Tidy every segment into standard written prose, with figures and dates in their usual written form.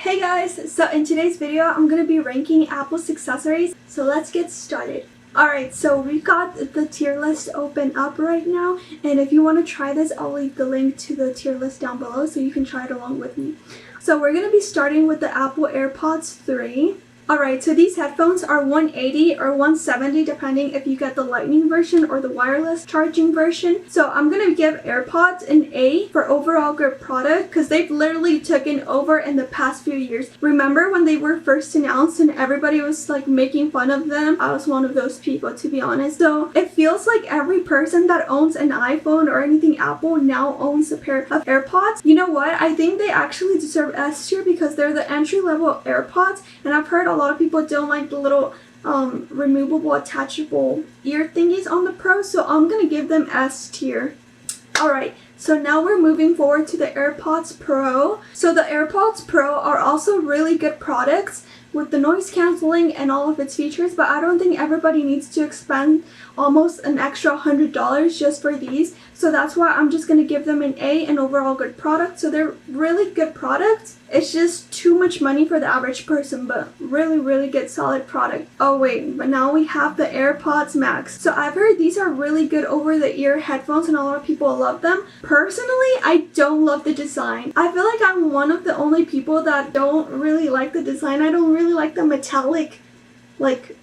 Hey guys, so in today's video I'm going to be ranking Apple's accessories, so let's get started. Alright, so we've got the tier list open up right now, and if you want to try this, I'll leave the link to the tier list down below so you can try it along with me. So we're going to be starting with the Apple Airpods 3. Alright, so these headphones are $180 or $170 depending if you get the lightning version or the wireless charging version. So I'm going to give Airpods an A for overall good product because they've literally taken over in the past few years. Remember when they were first announced and everybody was like making fun of them? I was one of those people, to be honest. So it feels like every person that owns an iPhone or anything Apple now owns a pair of Airpods. You know what? I think they actually deserve S tier because they're the entry-level Airpods, and I've heard a lot of people don't like the little removable attachable ear thingies on the Pro, so I'm gonna give them S tier. Alright, so now we're moving forward to the AirPods Pro. So the AirPods Pro are also really good products with the noise cancelling and all of its features, but I don't think everybody needs to expend almost an extra $100 just for these. So that's why I'm just going to give them an A, an overall good product. So they're really good products. It's just too much money for the average person, but really good solid product. Oh wait, but now we have the AirPods Max. So I've heard these are really good over-the-ear headphones and a lot of people love them. Personally, I don't love the design. I feel like I'm one of the only people that don't really like the design. I don't really like the metallic, like,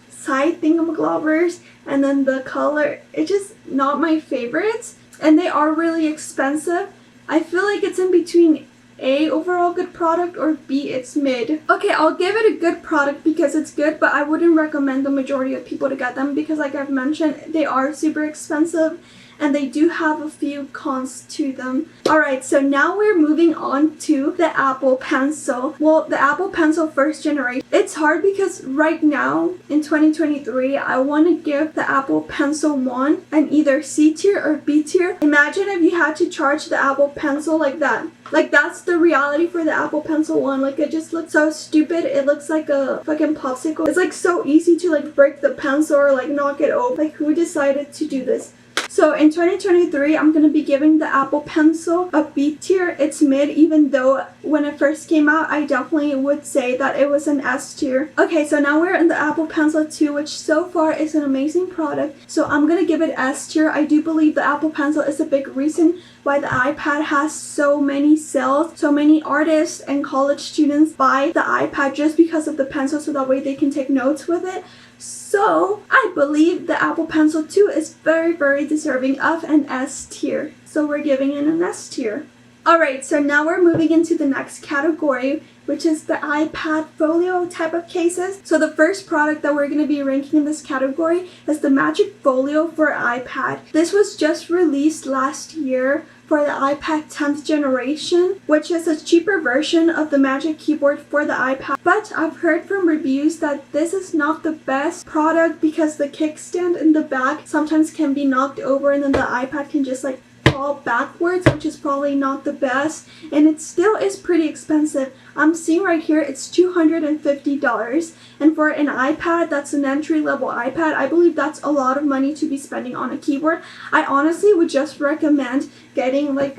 side thingamaglobbers, and then the color, it's just not my favorites, and they are really expensive. I feel like it's in between A, overall good product, or B, it's mid. Okay, I'll give it a good product because it's good, but I wouldn't recommend the majority of people to get them because, like I've mentioned, they are super expensive and they do have a few cons to them. Alright, so now we're moving on to the Apple Pencil. Well, the Apple Pencil first generation. It's hard because right now, in 2023, I want to give the Apple Pencil 1 an either C tier or B tier. Imagine if you had to charge the Apple Pencil like that. Like, that's the reality for the Apple Pencil 1. Like, it just looks so stupid. It looks like a fucking popsicle. It's like so easy to like break the pencil or like knock it over. Like, who decided to do this? So in 2023, I'm going to be giving the Apple Pencil a B tier. It's mid, even though when it first came out, I definitely would say that it was an S tier. Okay, so now we're in the Apple Pencil 2, which so far is an amazing product. So I'm going to give it S tier. I do believe the Apple Pencil is a big reason why the iPad has so many sales. So many artists and college students buy the iPad just because of the pencil, so that way they can take notes with it. So I believe the Apple Pencil 2 is very deserving of an S tier. So we're giving it an S tier. Alright, so now we're moving into the next category, which is the iPad Folio type of cases. So the first product that we're going to be ranking in this category is the Magic Folio for iPad. This was just released last year for the iPad 10th generation, which is a cheaper version of the Magic Keyboard for the iPad. But I've heard from reviews that this is not the best product because the kickstand in the back sometimes can be knocked over and then the iPad can just like fall backwards, which is probably not the best, and it still is pretty expensive. I'm seeing right here it's $250, and for an iPad that's an entry-level iPad, I believe that's a lot of money to be spending on a keyboard. I honestly would just recommend getting like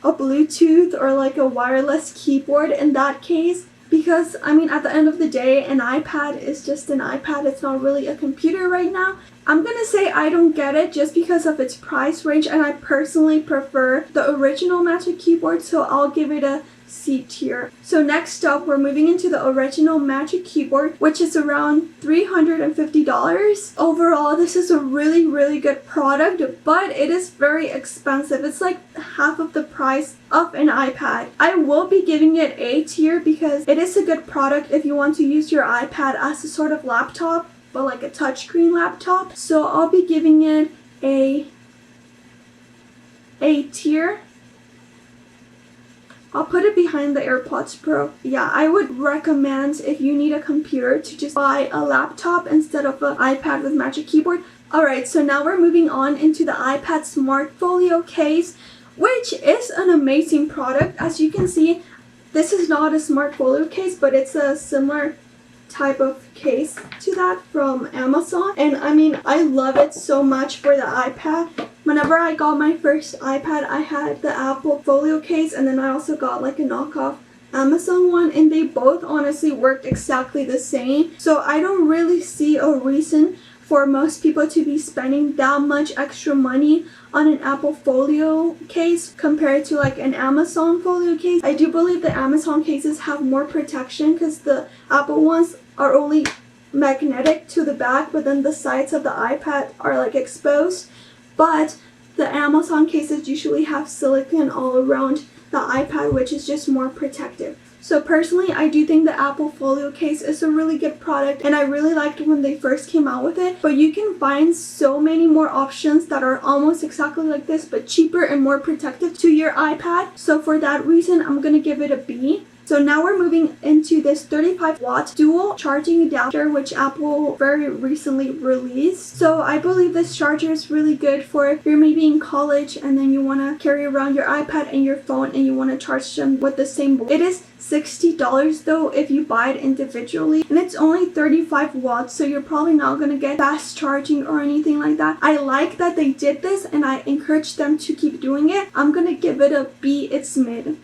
a Bluetooth or like a wireless keyboard in that case, because I mean, at the end of the day, an iPad is just an iPad. It's not really a computer right now. I'm gonna say I don't get it just because of its price range, and I personally prefer the original Magic Keyboard, so I'll give it a C tier. So next up, we're moving into the original Magic Keyboard, which is around $350. Overall, this is a really good product, but it is very expensive. It's like half of the price of an iPad. I will be giving it A tier because it is a good product if you want to use your iPad as a sort of laptop, but like a touchscreen laptop. So I'll be giving it A tier. I'll put it behind the AirPods Pro. Yeah, I would recommend if you need a computer to just buy a laptop instead of an iPad with Magic Keyboard. Alright, so now we're moving on into the iPad Smart Folio Case, which is an amazing product. As you can see, this is not a Smart Folio Case, but it's a similar type of case to that from Amazon, and I mean, I love it so much for the iPad. Whenever I got my first iPad, I had the Apple Folio case, and then I also got like a knockoff Amazon one, and they both honestly worked exactly the same. So I don't really see a reason for most people to be spending that much extra money on an Apple Folio case compared to like an Amazon Folio case. I do believe the Amazon cases have more protection because the Apple ones are only magnetic to the back, but then the sides of the iPad are like exposed. But the Amazon cases usually have silicone all around the iPad, which is just more protective. So personally, I do think the Apple Folio case is a really good product, and I really liked when they first came out with it. But you can find so many more options that are almost exactly like this, but cheaper and more protective to your iPad. So for that reason, I'm gonna give it a B. So now we're moving into this 35-watt dual charging adapter, which Apple very recently released. So I believe this charger is really good for if you're maybe in college and then you want to carry around your iPad and your phone and you want to charge them with the same. It is $60 though if you buy it individually, and it's only 35 watts, so you're probably not going to get fast charging or anything like that. I like that they did this, and I encourage them to keep doing it. I'm going to give it a B. It's mid,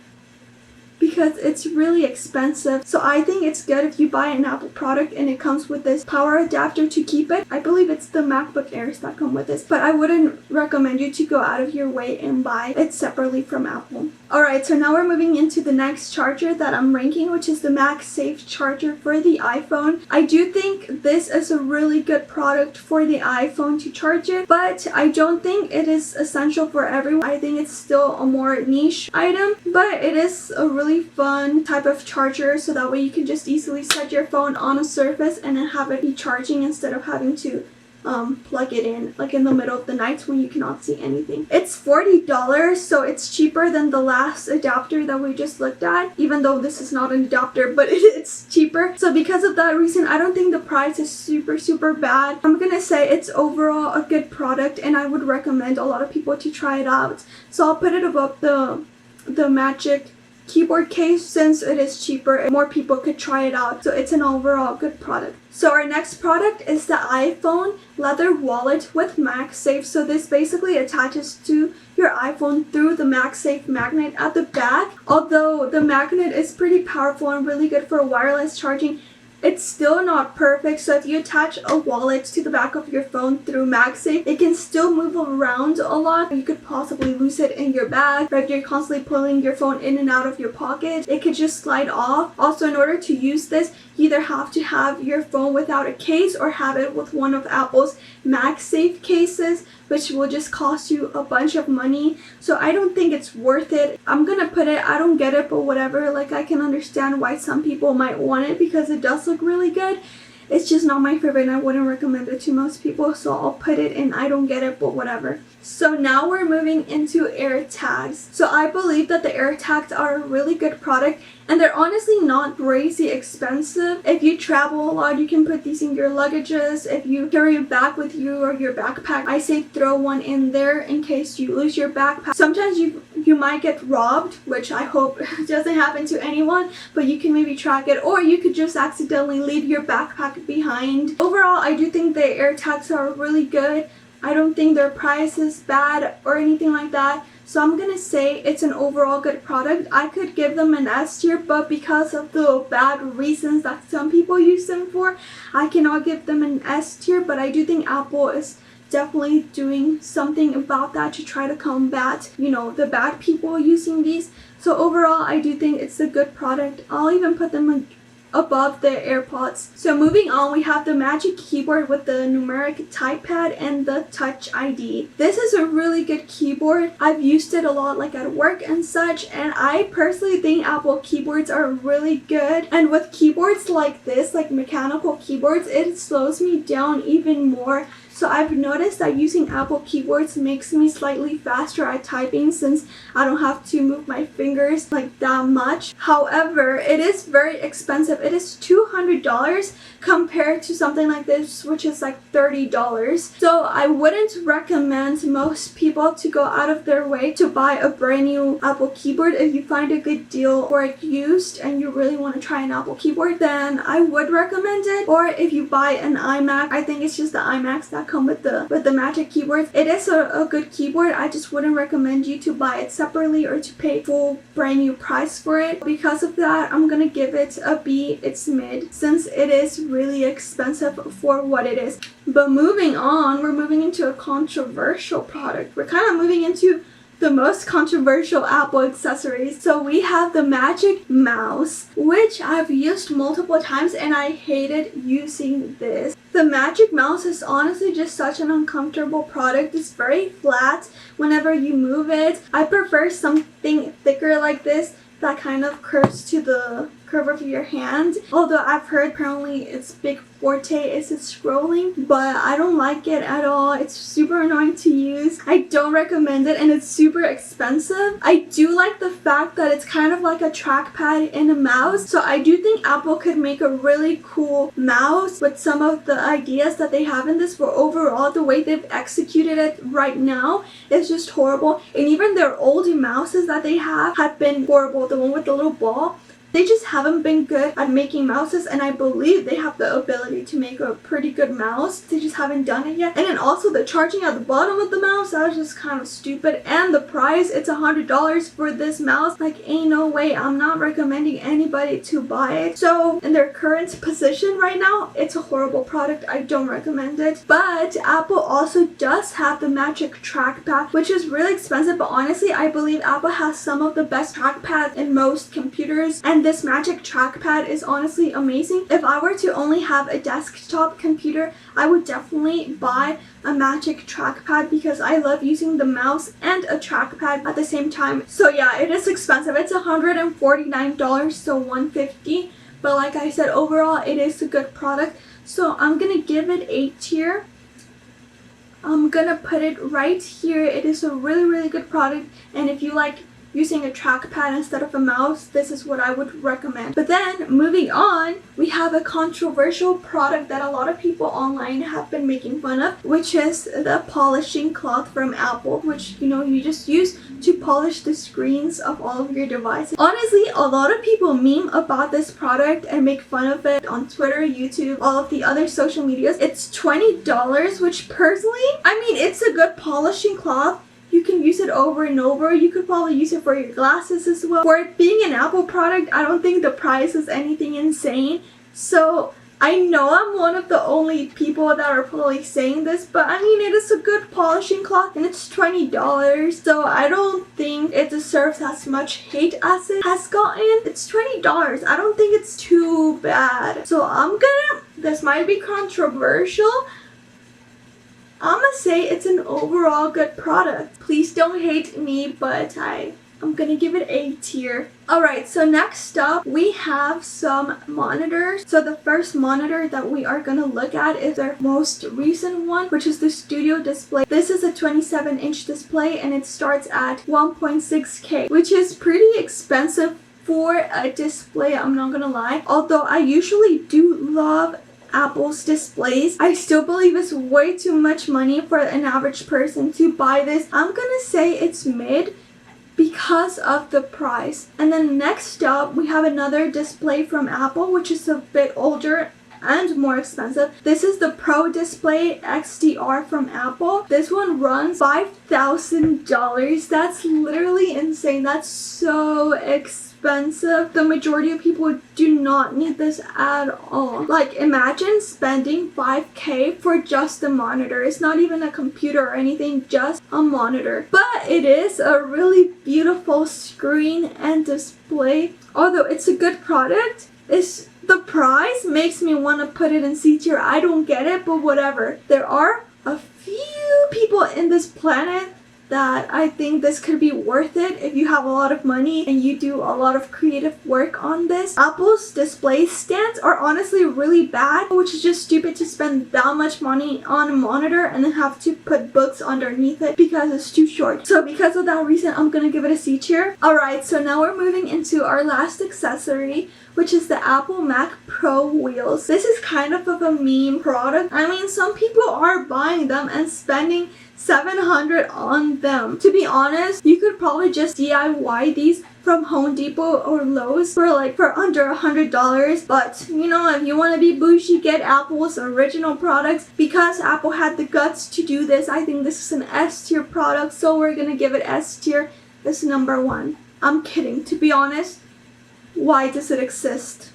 because it's really expensive. So I think it's good if you buy an Apple product and it comes with this power adapter to keep it. I believe it's the MacBook Airs that come with this, but I wouldn't recommend you to go out of your way and buy it separately from Apple. Alright, so now we're moving into the next charger that I'm ranking, which is the MagSafe Charger for the iPhone. I do think this is a really good product for the iPhone to charge it, but I don't think it is essential for everyone. I think it's still a more niche item, but it is a really fun type of charger, so that way you can just easily set your phone on a surface and then have it be charging instead of having to plug it in like in the middle of the night when you cannot see anything. It's $40, so it's cheaper than the last adapter that we just looked at, even though this is not an adapter, but it's cheaper. So because of that reason, I don't think the price is super bad. I'm gonna say it's overall a good product, and I would recommend a lot of people to try it out. So I'll put it above the Magic keyboard case since it is cheaper and more people could try it out. So it's an overall good product. So our next product is the iPhone leather wallet with MagSafe. So this basically attaches to your iPhone through the MagSafe magnet at the back. Although the magnet is pretty powerful and really good for wireless charging, it's still not perfect. So if you attach a wallet to the back of your phone through MagSafe, it can still move around a lot. You could possibly lose it in your bag, or if you're constantly pulling your phone in and out of your pocket, it could just slide off. Also, in order to use this, you either have to have your phone without a case or have it with one of Apple's MagSafe cases, which will just cost you a bunch of money. So I don't think it's worth it. I'm gonna put it, I don't get it, but whatever. Like, I can understand why some people might want it because it does look really good. It's just not my favorite, and I wouldn't recommend it to most people, so I'll put it in I don't get it, but whatever. So now we're moving into AirTags. So I believe that the AirTags are a really good product, and they're honestly not crazy expensive. If you travel a lot, you can put these in your luggages. If you carry a bag with you or your backpack, I say throw one in there in case you lose your backpack. Sometimes you might get robbed, which I hope doesn't happen to anyone, but you can maybe track it, or you could just accidentally leave your backpack behind. Overall, I do think the AirTags are really good. I don't think their price is bad or anything like that. So I'm gonna say it's an overall good product. I could give them an S tier, but because of the bad reasons that some people use them for, I cannot give them an S tier. But I do think Apple is definitely doing something about that to try to combat, you know, the bad people using these. So overall, I do think it's a good product. I'll even put them above the Airpods. So moving on, we have the Magic Keyboard with the numeric typepad and the Touch ID. This is a really good keyboard. I've used it a lot like at work and such, and I personally think Apple keyboards are really good. And with keyboards like this, like mechanical keyboards, it slows me down even more. So I've noticed that using Apple keyboards makes me slightly faster at typing since I don't have to move my fingers like that much. However, it is very expensive. It is $200 compared to something like this, which is like $30. So I wouldn't recommend most people to go out of their way to buy a brand new Apple keyboard. If you find a good deal for it used and you really want to try an Apple keyboard, then I would recommend it. Or if you buy an iMac, I think it's just the iMacs that that come with the Magic keyboards. It is a good keyboard. I just wouldn't recommend you to buy it separately or to pay full brand new price for it. Because of that, I'm gonna give it a B. It's mid, since it is really expensive for what it is. But moving on, we're moving into a controversial product. We're kind of moving into the most controversial Apple accessories. So we have the Magic Mouse, which I've used multiple times and I hated using this. The Magic Mouse is honestly just such an uncomfortable product. It's very flat whenever you move it. I prefer something thicker like this that kind of curves to the curve of your hand. Although I've heard apparently its big forte is its scrolling, but I don't like it at all. It's super annoying to use. I don't recommend it and it's super expensive. I do like the fact that it's kind of like a trackpad and a mouse. So I do think Apple could make a really cool mouse with some of the ideas that they have in this, but overall the way they've executed it right now is just horrible. And even their old mouses that they have been horrible. The one with the little ball. They just haven't been good at making mouses, and I believe they have the ability to make a pretty good mouse. They just haven't done it yet. And then also the charging at the bottom of the mouse, that was just kind of stupid. And the price, it's $100 for this mouse. Like, ain't no way. I'm not recommending anybody to buy it. So in their current position right now, it's a horrible product. I don't recommend it. But Apple also does have the Magic Trackpad, which is really expensive, but honestly I believe Apple has some of the best trackpads in most computers, and this Magic Trackpad is honestly amazing. If I were to only have a desktop computer, I would definitely buy a Magic Trackpad because I love using the mouse and a trackpad at the same time. So yeah, it is expensive. It's $149, so $150. But like I said, overall it is a good product. So I'm gonna give it A tier. I'm gonna put it right here. It is a really good product, and if you like using a trackpad instead of a mouse, this is what I would recommend. But then moving on, we have a controversial product that a lot of people online have been making fun of, which is the polishing cloth from Apple, which you just use to polish the screens of all of your devices. Honestly, a lot of people meme about this product and make fun of it on Twitter, YouTube, all of the other social medias. It's $20, which personally, I mean, it's a good polishing cloth. You can use it over and over. You could probably use it for your glasses as well. For it being an Apple product, I don't think the price is anything insane. So I know I'm one of the only people that are probably saying this, but I mean, it is a good polishing cloth and it's $20. So I don't think it deserves as much hate as it has gotten. It's $20. I don't think it's too bad. So this might be controversial. I'm gonna say it's an overall good product. Please don't hate me, but I'm gonna give it A tier. Alright, so next up we have some monitors. So the first monitor that we are gonna look at is their most recent one, which is the Studio Display. This is a 27-inch display and it starts at 1.6K, which is pretty expensive for a display, I'm not gonna lie. Although I usually do love Apple's displays, I still believe it's way too much money for an average person to buy this. I'm gonna say it's mid because of the price. And then next up we have another display from Apple, which is a bit older and more expensive. This is the Pro Display XDR from Apple. This one runs $5,000. That's literally insane. That's so expensive. The majority of people do not need this at all. Like, imagine spending $5K for just a monitor. It's not even a computer or anything, just a monitor. But it is a really beautiful screen and display. Although it's a good product, the price makes me want to put it in C tier. I don't get it, but whatever. There are a few people in this planet that I think this could be worth it if you have a lot of money and you do a lot of creative work on this. Apple's display stands are honestly really bad, which is just stupid to spend that much money on a monitor and then have to put books underneath it because it's too short. So because of that reason, I'm gonna give it a C tier. Alright, so now we're moving into our last accessory, which is the Apple Mac Pro wheels. This is kind of a meme product. I mean, some people are buying them and spending $700 on them. To be honest, you could probably just DIY these from Home Depot or Lowe's for under $100. But you know, if you want to be bougie, get Apple's original products. Because Apple had the guts to do this, I think this is an S tier product, so we're gonna give it S tier. This is number 1. I'm kidding. To be honest, why does it exist?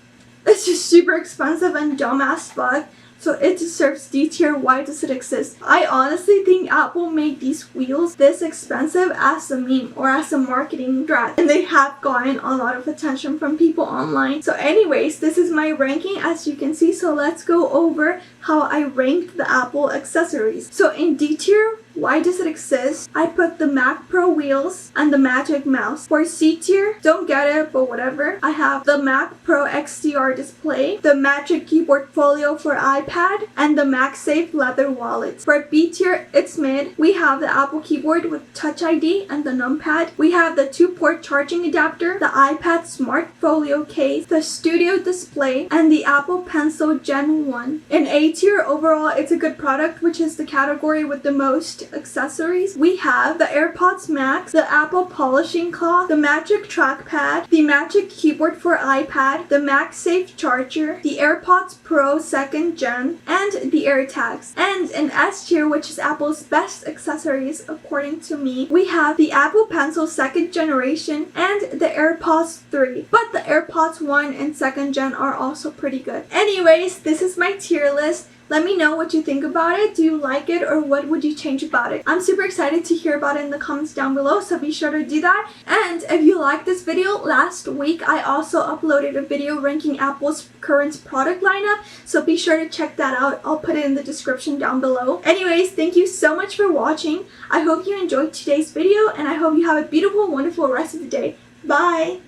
It's just super expensive and dumb as fuck. So it deserves D tier. Why does it exist? I honestly think Apple made these wheels this expensive as a meme or as a marketing strat, and they have gotten a lot of attention from people online. So anyways, this is my ranking as you can see. So let's go over how I ranked the Apple accessories. So in D tier, why does it exist? I put the Mac Pro wheels and the Magic Mouse. For C tier, don't get it, but whatever. I have the Mac Pro XDR display, the Magic Keyboard Folio for iPad, and the MagSafe leather wallet. For B tier, it's mid. We have the Apple keyboard with Touch ID and the numpad. We have the 2-port charging adapter, the iPad Smart Folio Case, the Studio display, and the Apple Pencil Gen 1. In A tier, overall, it's a good product, which is the category with the most accessories. We have the Airpods Max, the Apple polishing cloth, the Magic Trackpad, the Magic Keyboard for iPad, the MagSafe Charger, the Airpods Pro 2nd Gen, and the AirTags. And in S tier, which is Apple's best accessories according to me, we have the Apple Pencil 2nd generation and the AirPods 3. But the AirPods 1 and 2nd gen are also pretty good. Anyways, this is my tier list. Let me know what you think about it. Do you like it, or what would you change about it? I'm super excited to hear about it in the comments down below, so be sure to do that. And if you liked this video, last week I also uploaded a video ranking Apple's current product lineup, so be sure to check that out. I'll put it in the description down below. Anyways, thank you so much for watching. I hope you enjoyed today's video, and I hope you have a beautiful, wonderful rest of the day. Bye!